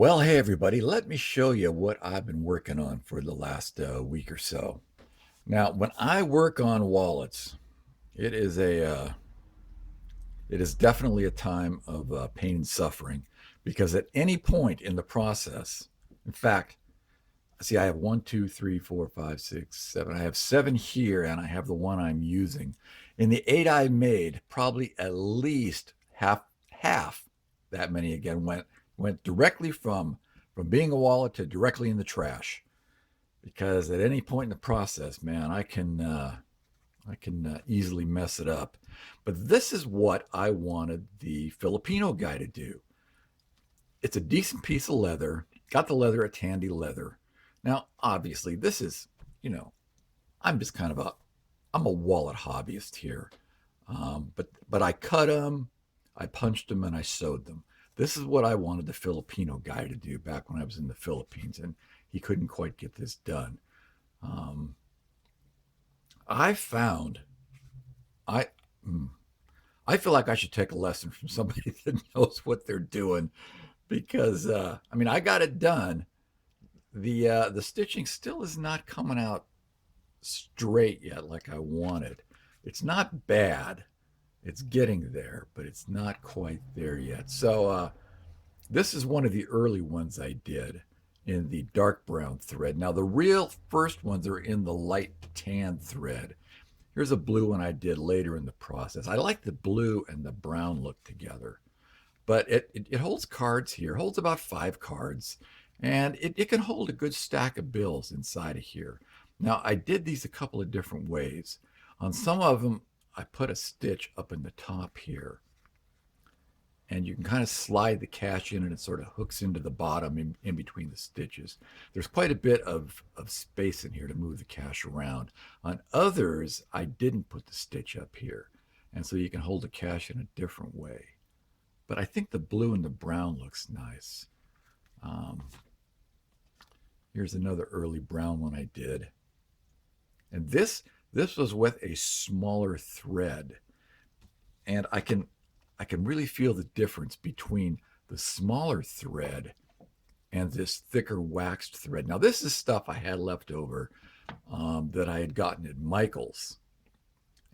Well, hey everybody, let me show you what I've been working on for the last week or so. Now, when I work on wallets, it is it is definitely a time of pain and suffering because at any point in the process, in fact, see, I have one, two, three, four, five, six, seven. I have seven here, and I have the one I'm using. In the eight I made, probably at least half that many again went directly from being a wallet to directly in the trash. Because at any point in the process, man, I can easily mess it up. But this is what I wanted the Filipino guy to do. It's a decent piece of leather. Got the leather at Tandy Leather. Now, obviously, this is, you know, I'm just kind of I'm a wallet hobbyist here. But I cut them, I punched them, and I sewed them. This is what I wanted the Filipino guy to do back when I was in the Philippines, and he couldn't quite get this done. Um, I found I mm, I feel like I should take a lesson from somebody that knows what they're doing because I mean I got it done. The stitching still is not coming out straight yet like I wanted. It's not bad. It's getting there, but it's not quite there yet. So this is one of the early ones I did in the dark brown thread. Now the real first ones are in the light tan thread. Here's a blue one I did later in the process. I like the blue and the brown look together, but it holds cards here, holds about 5 cards, and it can hold a good stack of bills inside of here. Now, I did these a couple of different ways. On some of them, I put a stitch up in the top here, and you can kind of slide the cash in and it sort of hooks into the bottom in between the stitches. There's quite a bit of space in here to move the cash around. On others, I didn't put the stitch up here, and so you can hold the cash in a different way. But I think the blue and the brown looks nice. Um, Here's another early brown one I did. And this was with a smaller thread. And I can really feel the difference between the smaller thread and this thicker waxed thread. Now this is stuff I had left over that I had gotten at Michael's,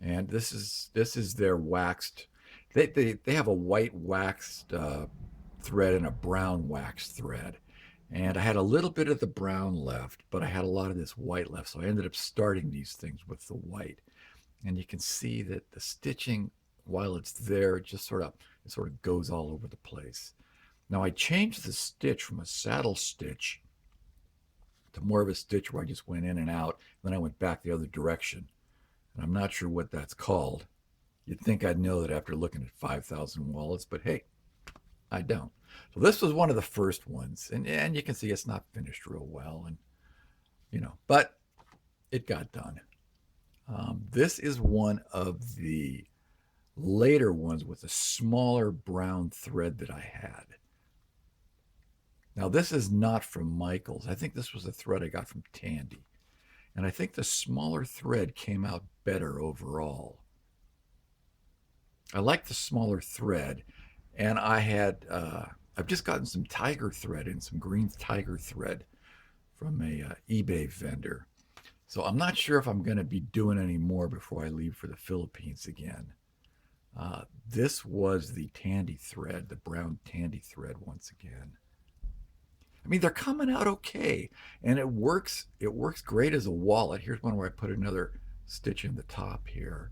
and this is their waxed. They have a white waxed thread and a brown waxed thread, and I had a little bit of the brown left, but I had a lot of this white left, so I ended up starting these things with the white. And you can see that the stitching, while it's there, it sort of goes all over the place. Now I changed the stitch from a saddle stitch to more of a stitch where I just went in and out, and then I went back the other direction. And I'm not sure what that's called. You'd think I'd know that after looking at 5,000 wallets, but hey, I don't. So this was one of the first ones, and you can see it's not finished real well, and but it got done. This is one of the later ones with a smaller brown thread that I had. Now, this is not from Michael's. I think this was a thread I got from Tandy. And I think the smaller thread came out better overall. I like the smaller thread. And I've just gotten some tiger thread and some green tiger thread from a eBay vendor. So I'm not sure if I'm going to be doing any more before I leave for the Philippines again. This was the Tandy thread, the brown Tandy thread once again. I mean, they're coming out okay, and it works. It works great as a wallet. Here's one where I put another stitch in the top here.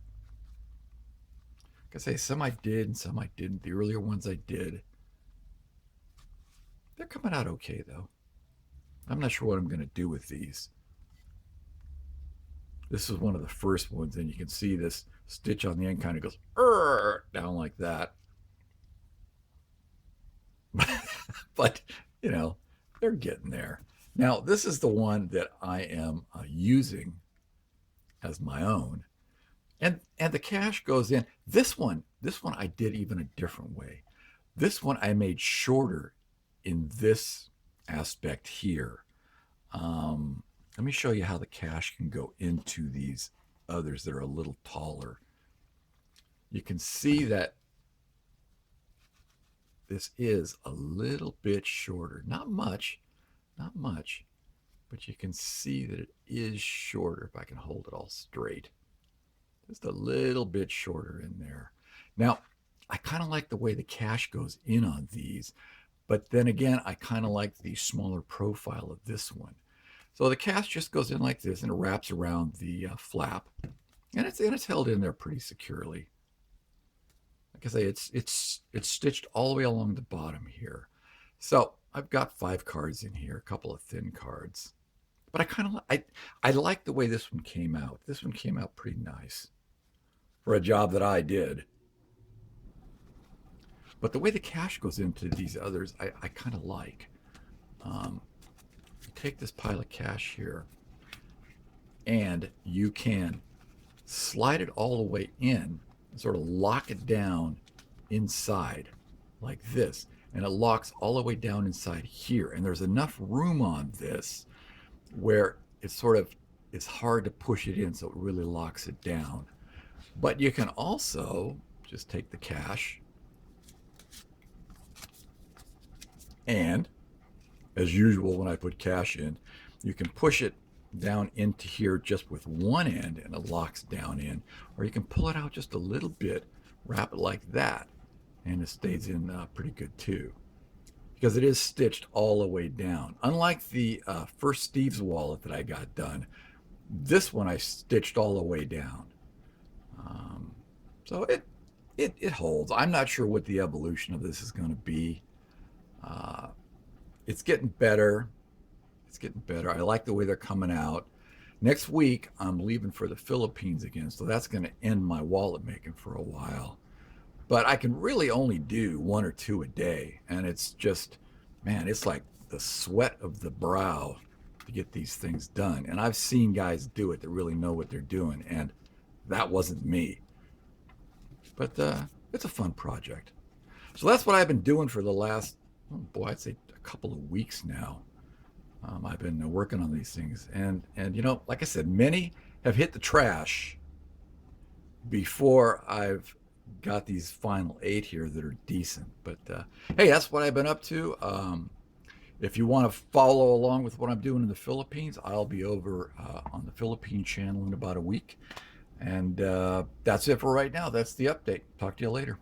Like I say, some I did and some I didn't. The earlier ones I did. They're coming out okay though. I'm not sure what I'm going to do with these. This is one of the first ones, and you can see this stitch on the end kind of goes down like that. But you know, they're getting there. Now, this is the one that I am using as my own, and the cash goes in. This one I did even a different way. This one I made shorter in this aspect here. Let me show you how the cash can go into these others that are a little taller. You can see that this is a little bit shorter. Not much, not much, but you can see that it is shorter if I can hold it all straight. Just a little bit shorter in there. Now, I kind of like the way the cash goes in on these, but then again, I kind of like the smaller profile of this one. So the cash just goes in like this and it wraps around the flap, and it's held in there pretty securely. Like I say, it's stitched all the way along the bottom here. So I've got 5 cards in here, a couple of thin cards. But I like the way this one came out. This one came out pretty nice for a job that I did. But the way the cash goes into these others, I kind of like. You take this pile of cash here, and you can slide it all the way in, and sort of lock it down inside like this. And it locks all the way down inside here. And there's enough room on this where it's hard to push it in, so it really locks it down. But you can also just take the cash and, as usual when I put cash in, you can push it down into here just with one end and it locks down in, or you can pull it out just a little bit, wrap it like that, and it stays in pretty good too, because it is stitched all the way down. Unlike the first Steve's wallet that I got done, this one I stitched all the way down. So it holds. I'm not sure what the evolution of this is going to be. It's getting better. It's getting better. I like the way they're coming out. Next week, I'm leaving for the Philippines again, so that's going to end my wallet making for a while. But I can really only do 1 or 2 a day, and it's just, man, it's like the sweat of the brow to get these things done. And I've seen guys do it that really know what they're doing, and that wasn't me. But it's a fun project. So that's what I've been doing for the last, oh boy, I'd say a couple of weeks now. I've been working on these things, and you know, like I said, many have hit the trash before I've got these final 8 here that are decent. But hey, that's what I've been up to. If you want to follow along with what I'm doing in the Philippines, I'll be over on the Philippine channel in about a week. And that's it for right now. That's the update. Talk to you later.